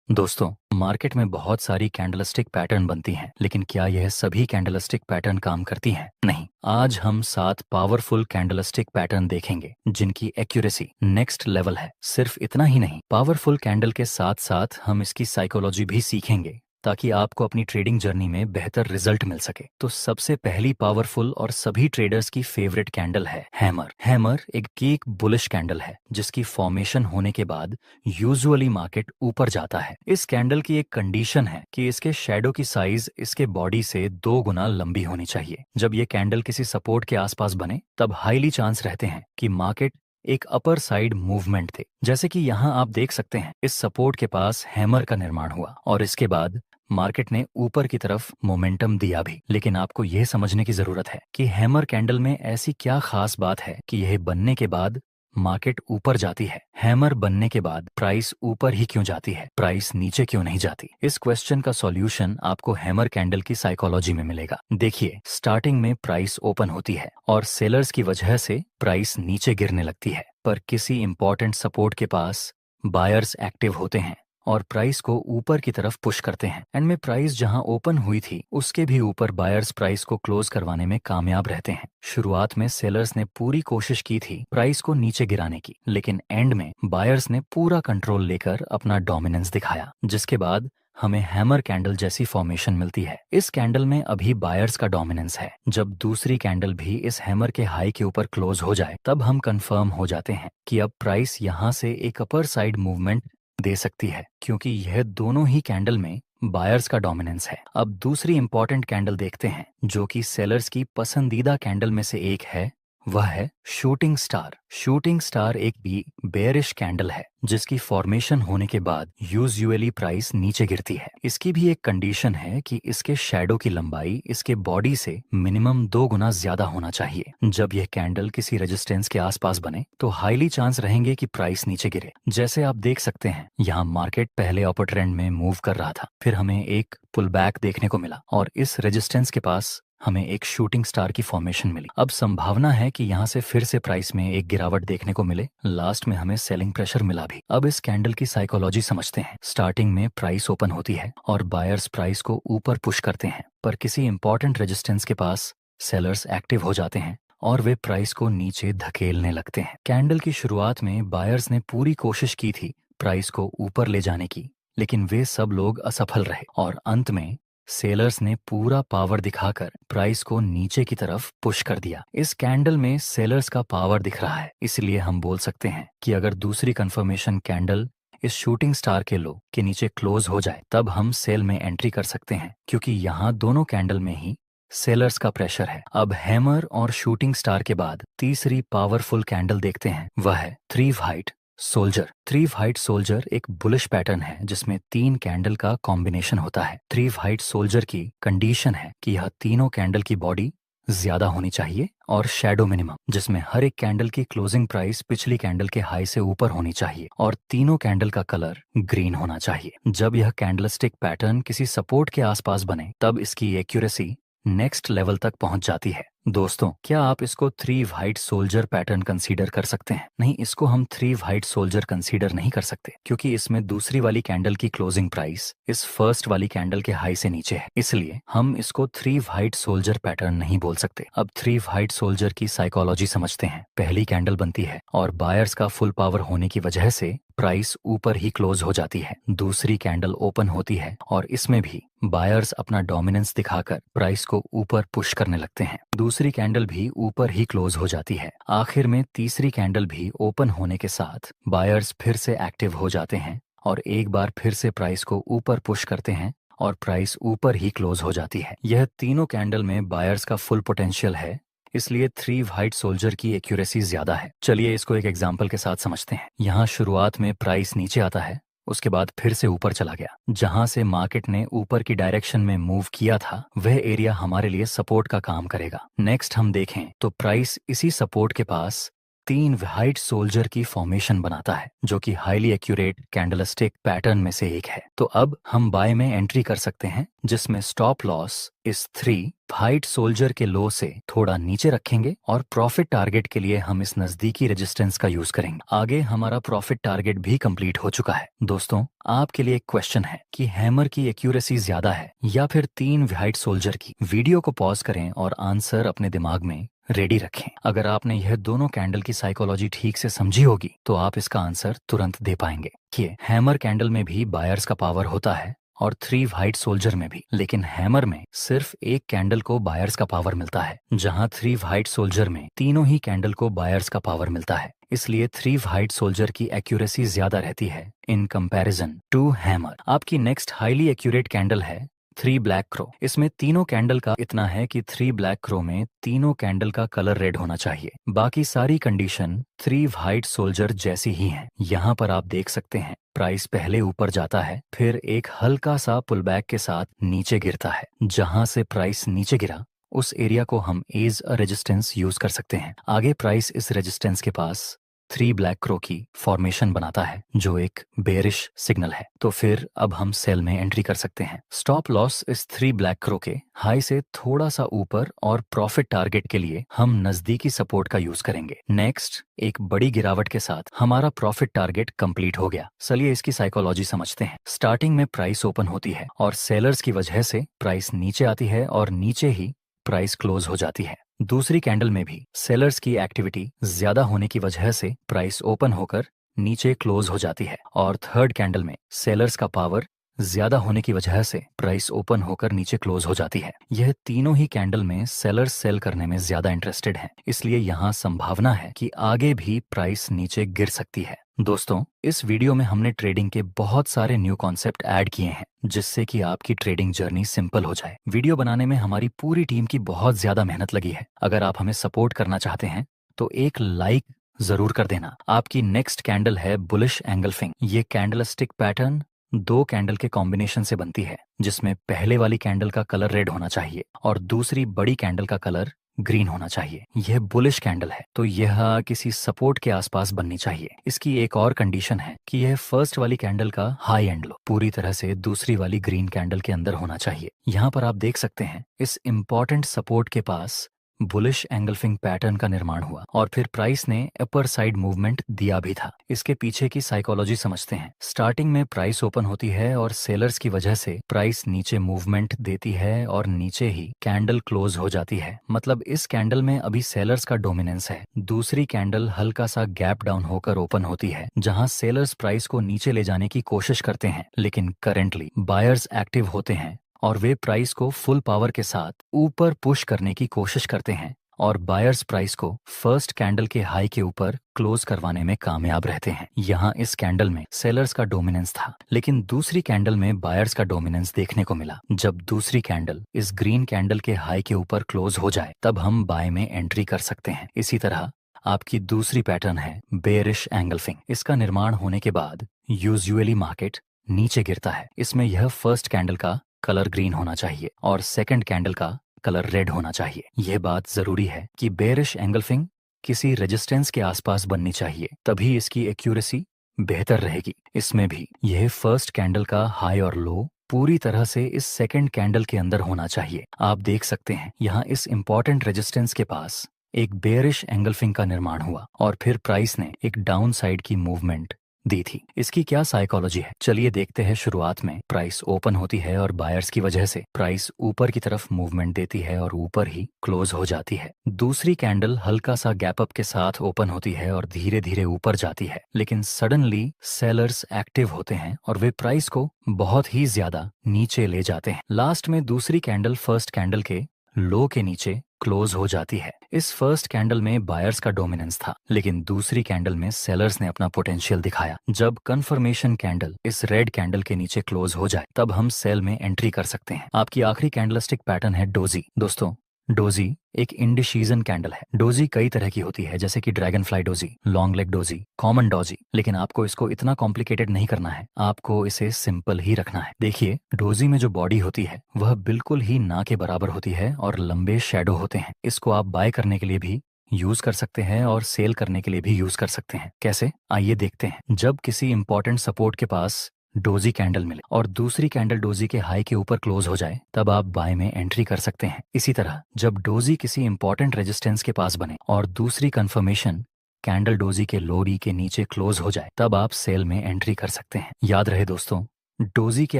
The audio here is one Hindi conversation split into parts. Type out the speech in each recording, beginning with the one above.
दोस्तों, मार्केट में बहुत सारी कैंडलस्टिक पैटर्न बनती हैं, लेकिन क्या यह सभी कैंडलस्टिक पैटर्न काम करती हैं? नहीं। आज हम 7 पावरफुल कैंडलस्टिक पैटर्न देखेंगे जिनकी एक्यूरेसी नेक्स्ट लेवल है। सिर्फ इतना ही नहीं, पावरफुल कैंडल के साथ साथ हम इसकी साइकोलॉजी भी सीखेंगे ताकि आपको अपनी ट्रेडिंग जर्नी में बेहतर रिजल्ट मिल सके। तो सबसे पहली पावरफुल और सभी ट्रेडर्स की फेवरेट कैंडल है हैमर। हैमर एक कीक बुलिश कैंडल है जिसकी फॉर्मेशन होने के बाद यूजुअली मार्केट ऊपर जाता है। इस कैंडल की एक कंडीशन है कि इसके शैडो की साइज इसके बॉडी से 2 गुना लंबी होनी चाहिए। जब ये कैंडल किसी सपोर्ट के आसपास बने तब हाईली चांस रहते हैं कि मार्केट एक अपर साइड मूवमेंट थे। जैसे कि यहाँ आप देख सकते हैं, इस सपोर्ट के पास हैमर का निर्माण हुआ और इसके बाद मार्केट ने ऊपर की तरफ मोमेंटम दिया भी। लेकिन आपको यह समझने की जरूरत है कि हैमर कैंडल में ऐसी क्या खास बात है कि यह बनने के बाद मार्केट ऊपर जाती है। हैमर बनने के बाद प्राइस ऊपर ही क्यों जाती है, प्राइस नीचे क्यों नहीं जाती? इस क्वेश्चन का सॉल्यूशन आपको हैमर कैंडल की साइकोलॉजी में मिलेगा। देखिए, स्टार्टिंग में प्राइस ओपन होती है और सेलर्स की वजह से प्राइस नीचे गिरने लगती है, पर किसी इंपॉर्टेंट सपोर्ट के पास बायर्स एक्टिव होते हैं और प्राइस को ऊपर की तरफ पुश करते हैं। एंड में प्राइस जहां ओपन हुई थी उसके भी ऊपर बायर्स प्राइस को क्लोज करवाने में कामयाब रहते हैं। शुरुआत में सेलर्स ने पूरी कोशिश की थी प्राइस को नीचे गिराने की, लेकिन एंड में बायर्स ने पूरा कंट्रोल लेकर अपना डोमिनेंस दिखाया, जिसके बाद हमें हैमर कैंडल जैसी फॉर्मेशन मिलती है। इस कैंडल में अभी बायर्स का डोमिनेंस है। जब दूसरी कैंडल भी इस हैमर के हाई के ऊपर क्लोज हो जाए तब हम कंफर्म हो जाते हैं कि अब प्राइस यहाँ से एक अपर साइड मूवमेंट दे सकती है, क्योंकि यह दोनों ही कैंडल में बायर्स का डोमिनेंस है। अब दूसरी इंपॉर्टेंट कैंडल देखते हैं जो कि सेलर्स की पसंदीदा कैंडल में से एक है, वह है शूटिंग स्टार। शूटिंग स्टार एक भी बेयरिश कैंडल है जिसकी फॉर्मेशन होने के बाद यूजुअली प्राइस नीचे गिरती है। इसकी भी एक कंडीशन है कि इसके शैडो की लंबाई इसके बॉडी से मिनिमम 2 गुना ज्यादा होना चाहिए। जब यह कैंडल किसी रेजिस्टेंस के आसपास बने तो हाईली चांस रहेंगे कि प्राइस नीचे गिरे। जैसे आप देख सकते हैं, यहाँ मार्केट पहले अपर ट्रेंड में मूव कर रहा था, फिर हमें एक पुल बैक देखने को मिला और इस रेजिस्टेंस के पास हमें एक शूटिंग स्टार की फॉर्मेशन मिली। अब संभावना है कि यहाँ से फिर से प्राइस में एक गिरावट देखने को मिले। लास्ट में हमें सेलिंग प्रेशर मिला भी। अब इस कैंडल की साइकोलॉजी समझते हैं। स्टार्टिंग में प्राइस ओपन होती है और बायर्स प्राइस को ऊपर पुश करते हैं, पर किसी इंपॉर्टेंट रेजिस्टेंस के पास सेलर्स एक्टिव हो जाते हैं और वे प्राइस को नीचे धकेलने लगते हैं। कैंडल की शुरुआत में बायर्स ने पूरी कोशिश की थी प्राइस को ऊपर ले जाने की, लेकिन वे सब लोग असफल रहे और अंत में सेलर्स ने पूरा पावर दिखाकर प्राइस को नीचे की तरफ पुश कर दिया। इस कैंडल में सेलर्स का पावर दिख रहा है, इसलिए हम बोल सकते हैं कि अगर दूसरी कंफर्मेशन कैंडल इस शूटिंग स्टार के लो के नीचे क्लोज हो जाए तब हम सेल में एंट्री कर सकते हैं, क्योंकि यहाँ दोनों कैंडल में ही सेलर्स का प्रेशर है। अब हैमर और शूटिंग स्टार के बाद तीसरी पावरफुल कैंडल देखते हैं, वह है three height soldier. Three height soldier एक बुलिश पैटर्न है जिसमें 3 कैंडल का कॉम्बिनेशन होता है। थ्री हाइट सोल्जर की कंडीशन है कि यह तीनों कैंडल की बॉडी ज्यादा होनी चाहिए और शैडो मिनिमम, जिसमें हर एक कैंडल की क्लोजिंग प्राइस पिछली कैंडल के हाई से ऊपर होनी चाहिए और तीनों कैंडल का कलर ग्रीन होना चाहिए। जब यह कैंडलस्टिक पैटर्न किसी सपोर्ट के आसपास बने तब इसकी एक्यूरेसी नेक्स्ट लेवल तक पहुंच जाती है। दोस्तों, क्या आप इसको three white soldier pattern consider कर सकते हैं? नहीं, इसको हम थ्री वाइट सोल्जर कंसीडर नहीं कर सकते, क्योंकि इसमें दूसरी वाली कैंडल की क्लोजिंग प्राइस इस फर्स्ट वाली कैंडल के हाई से नीचे है, इसलिए हम इसको थ्री वाइट सोल्जर पैटर्न नहीं बोल सकते। अब थ्री वाइट सोल्जर की साइकोलॉजी समझते हैं। पहली कैंडल बनती है और बायर्स का फुल पावर होने की वजह से प्राइस ऊपर ही क्लोज हो जाती है। दूसरी कैंडल ओपन होती है और इसमें भी बायर्स अपना डोमिनेंस दिखाकर प्राइस को ऊपर पुश करने लगते हैं। दूसरी कैंडल भी ऊपर ही क्लोज हो जाती है। आखिर में तीसरी कैंडल भी ओपन होने के साथ बायर्स फिर से एक्टिव हो जाते हैं और एक बार फिर से प्राइस को ऊपर पुश करते हैं और प्राइस ऊपर ही क्लोज हो जाती है। यह तीनों कैंडल में बायर्स का फुल पोटेंशियल है, इसलिए थ्री वाइट सोल्जर की एक्यूरेसी ज्यादा है। चलिए इसको एक एग्जाम्पल के साथ समझते हैं। यहाँ शुरुआत में प्राइस नीचे आता है, उसके बाद फिर से ऊपर चला गया। जहां से मार्केट ने ऊपर की डायरेक्शन में मूव किया था वह एरिया हमारे लिए सपोर्ट का काम करेगा। नेक्स्ट हम देखें तो प्राइस इसी सपोर्ट के पास 3 वाइट सोल्जर की फॉर्मेशन बनाता है, जो कि हाईली एक्यूरेट कैंडलस्टिक पैटर्न में से एक है। तो अब हम बाय में एंट्री कर सकते हैं, जिसमें स्टॉप लॉस इस 3 फाइट सोल्जर के लो से थोड़ा नीचे रखेंगे और प्रॉफिट टारगेट के लिए हम इस नजदीकी रेजिस्टेंस का यूज करेंगे। आगे हमारा प्रॉफिट टारगेट भी कंप्लीट हो चुका है। दोस्तों, आपके लिए एक क्वेश्चन है कि हैमर की एक्यूरेसी ज्यादा है या फिर 3 व्हाइट सोल्जर की? वीडियो को पॉज करें और आंसर अपने दिमाग में रेडी रखें। अगर आपने यह दोनों कैंडल की साइकोलॉजी ठीक से समझी होगी तो आप इसका आंसर तुरंत दे पाएंगे। कि हैमर कैंडल में भी बायर्स का पावर होता है और 3 व्हाइट सोल्जर में भी, लेकिन हैमर में सिर्फ एक कैंडल को बायर्स का पावर मिलता है, जहां 3 व्हाइट सोल्जर में तीनों ही कैंडल को बायर्स का पावर मिलता है। इसलिए 3 व्हाइट सोल्जर की एक्यूरेसी ज्यादा रहती है इन कंपैरिजन टू हैमर। आपकी नेक्स्ट हाईली एक्यूरेट कैंडल है 3 ब्लैक क्रो। इसमें तीनों कैंडल का इतना है कि 3 ब्लैक क्रो में तीनों कैंडल का कलर रेड होना चाहिए। बाकी सारी कंडीशन 3 व्हाइट सोल्जर जैसी ही हैं। यहाँ पर आप देख सकते हैं प्राइस पहले ऊपर जाता है, फिर एक हल्का सा पुलबैक के साथ नीचे गिरता है। जहां से प्राइस नीचे गिरा उस एरिया को हम एज अ रेजिस्टेंस यूज कर सकते हैं। आगे प्राइस इस रेजिस्टेंस के पास 3 ब्लैक क्रो की फॉर्मेशन बनाता है जो एक बेरिश सिग्नल है। तो फिर अब हम सेल में एंट्री कर सकते हैं। स्टॉप लॉस इस 3 ब्लैक क्रो के हाई से थोड़ा सा ऊपर और प्रॉफिट टारगेट के लिए हम नजदीकी सपोर्ट का यूज करेंगे। नेक्स्ट, एक बड़ी गिरावट के साथ हमारा प्रॉफिट टारगेट कंप्लीट हो गया। चलिए इसकी साइकोलॉजी समझते हैं। स्टार्टिंग में प्राइस ओपन होती है और सेलर्स की वजह से प्राइस नीचे आती है और नीचे ही प्राइस क्लोज हो जाती है। दूसरी कैंडल में भी सेलर्स की एक्टिविटी ज्यादा होने की वजह से प्राइस ओपन होकर नीचे क्लोज हो जाती है और थर्ड कैंडल में सेलर्स का पावर ज्यादा होने की वजह से प्राइस ओपन होकर नीचे क्लोज हो जाती है। यह तीनों ही कैंडल में सेलर्स सेल करने में ज्यादा इंटरेस्टेड हैं, इसलिए यहाँ संभावना है कि आगे भी प्राइस नीचे गिर सकती है। दोस्तों, इस वीडियो में हमने ट्रेडिंग के बहुत सारे न्यू कॉन्सेप्ट ऐड किए हैं जिससे कि आपकी ट्रेडिंग जर्नी सिंपल हो जाए। वीडियो बनाने में हमारी पूरी टीम की बहुत ज्यादा मेहनत लगी है। अगर आप हमें सपोर्ट करना चाहते हैं तो एक लाइक जरूर कर देना। आपकी नेक्स्ट कैंडल है बुलिश एंगल्फिंग। ये कैंडलस्टिक पैटर्न 2 कैंडल के कॉम्बिनेशन से बनती है, जिसमें पहले वाली कैंडल का कलर रेड होना चाहिए और दूसरी बड़ी कैंडल का कलर ग्रीन होना चाहिए। यह बुलिश कैंडल है तो यह किसी सपोर्ट के आसपास बननी चाहिए। इसकी एक और कंडीशन है कि यह फर्स्ट वाली कैंडल का हाई एंड लो पूरी तरह से दूसरी वाली ग्रीन कैंडल के अंदर होना चाहिए। यहाँ पर आप देख सकते हैं इस इंपॉर्टेंट सपोर्ट के पास बुलिश एंगल्फिंग पैटर्न का निर्माण हुआ और फिर प्राइस ने अपर साइड मूवमेंट दिया भी था। इसके पीछे की साइकोलॉजी समझते हैं। स्टार्टिंग में प्राइस ओपन होती है और सेलर्स की वजह से प्राइस नीचे मूवमेंट देती है और नीचे ही कैंडल क्लोज हो जाती है। मतलब इस कैंडल में अभी सेलर्स का डोमिनेंस है। दूसरी कैंडल हल्का सा गैप डाउन होकर ओपन होती है जहां सेलर्स प्राइस को नीचे ले जाने की कोशिश करते हैं, लेकिन करेंटली बायर्स एक्टिव होते हैं और वे प्राइस को फुल पावर के साथ ऊपर पुश करने की कोशिश करते हैं और बायर्स प्राइस को फर्स्ट कैंडल के हाई के ऊपर क्लोज करवाने में कामयाब रहते हैं। यहाँ इस कैंडल में सेलर्स का डोमिनेंस था, लेकिन दूसरी कैंडल में बायर्स का डोमिनेंस देखने को मिला। जब दूसरी कैंडल इस ग्रीन कैंडल के हाई के ऊपर क्लोज हो जाए तब हम बाय में एंट्री कर सकते हैं। इसी तरह आपकी दूसरी पैटर्न है बेरिश एंगल्फिंग। इसका निर्माण होने के बाद यूजुअली मार्केट नीचे गिरता है। इसमें यह फर्स्ट कैंडल का कलर ग्रीन होना चाहिए और सेकंड कैंडल का कलर रेड होना चाहिए। यह बात जरूरी है कि बेरिश एंगल्फिंग किसी रेजिस्टेंस के आसपास बननी चाहिए, तभी इसकी एक्यूरेसी बेहतर रहेगी। इसमें भी यह फर्स्ट कैंडल का हाई और लो पूरी तरह से इस सेकंड कैंडल के अंदर होना चाहिए। आप देख सकते हैं यहाँ इस इंपॉर्टेंट रेजिस्टेंस के पास एक बेरिश एंगल्फिंग का निर्माण हुआ और फिर प्राइस ने एक डाउन साइड की मूवमेंट दी थी। इसकी क्या साइकोलॉजी है, चलिए देखते हैं। शुरुआत में प्राइस ओपन होती है और बायर्स की वजह से प्राइस ऊपर की तरफ मूवमेंट देती है और ऊपर ही क्लोज हो जाती है। दूसरी कैंडल हल्का सा गैप अप के साथ ओपन होती है और धीरे धीरे ऊपर जाती है, लेकिन सडनली सेलर्स एक्टिव होते हैं और वे प्राइस को बहुत ही ज्यादा नीचे ले जाते हैं। लास्ट में दूसरी कैंडल फर्स्ट कैंडल के लो के नीचे क्लोज हो जाती है। इस फर्स्ट कैंडल में बायर्स का डोमिनेंस था, लेकिन दूसरी कैंडल में सेलर्स ने अपना पोटेंशियल दिखाया। जब कंफर्मेशन कैंडल इस रेड कैंडल के नीचे क्लोज हो जाए तब हम सेल में एंट्री कर सकते हैं। आपकी आखिरी कैंडलस्टिक पैटर्न है डोजी। दोस्तों, डोजी एक इंडिसीजन कैंडल है। डोजी कई तरह की होती है, जैसे कि dragon fly doji, long leg doji, common doji, लेकिन आपको इसको इतना कॉम्प्लिकेटेड नहीं करना है, आपको इसे सिंपल ही रखना है। देखिए, डोजी में जो बॉडी होती है वह बिल्कुल ही ना के बराबर होती है और लंबे शेडो होते हैं। इसको आप बाय करने के लिए भी यूज कर सकते हैं और सेल करने के लिए भी यूज कर सकते हैं। कैसे, आइए देखते हैं। जब किसी इंपॉर्टेंट सपोर्ट के पास डोजी कैंडल मिले और दूसरी कैंडल डोजी के हाई के ऊपर क्लोज हो जाए, तब आप बाय में एंट्री कर सकते हैं। इसी तरह जब डोजी किसी इंपॉर्टेंट रेजिस्टेंस के पास बने और दूसरी कंफर्मेशन कैंडल डोजी के लोरी के नीचे क्लोज हो जाए, तब आप सेल में एंट्री कर सकते हैं। याद रहे दोस्तों, डोजी के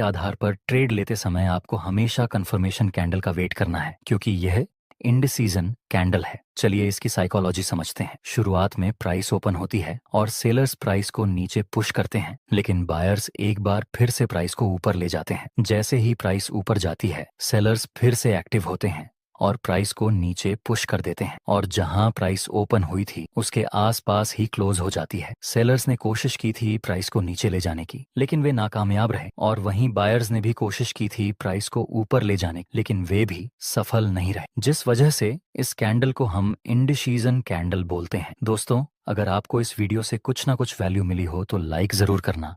आधार पर ट्रेड लेते समय आपको हमेशा कंफर्मेशन कैंडल का वेट करना है, क्योंकि यह इंड सीजन कैंडल है। चलिए इसकी साइकोलॉजी समझते हैं। शुरुआत में प्राइस ओपन होती है और सेलर्स प्राइस को नीचे पुश करते हैं, लेकिन बायर्स एक बार फिर से प्राइस को ऊपर ले जाते हैं। जैसे ही प्राइस ऊपर जाती है, सेलर्स फिर से एक्टिव होते हैं और प्राइस को नीचे पुश कर देते हैं, और जहां प्राइस ओपन हुई थी उसके आसपास ही क्लोज हो जाती है। सेलर्स ने कोशिश की थी प्राइस को नीचे ले जाने की, लेकिन वे नाकामयाब रहे, और वहीं बायर्स ने भी कोशिश की थी प्राइस को ऊपर ले जाने की, लेकिन वे भी सफल नहीं रहे, जिस वजह से इस कैंडल को हम इंडिसीजन कैंडल बोलते हैं। दोस्तों, अगर आपको इस वीडियो से कुछ ना कुछ वैल्यू मिली हो तो लाइक जरूर करना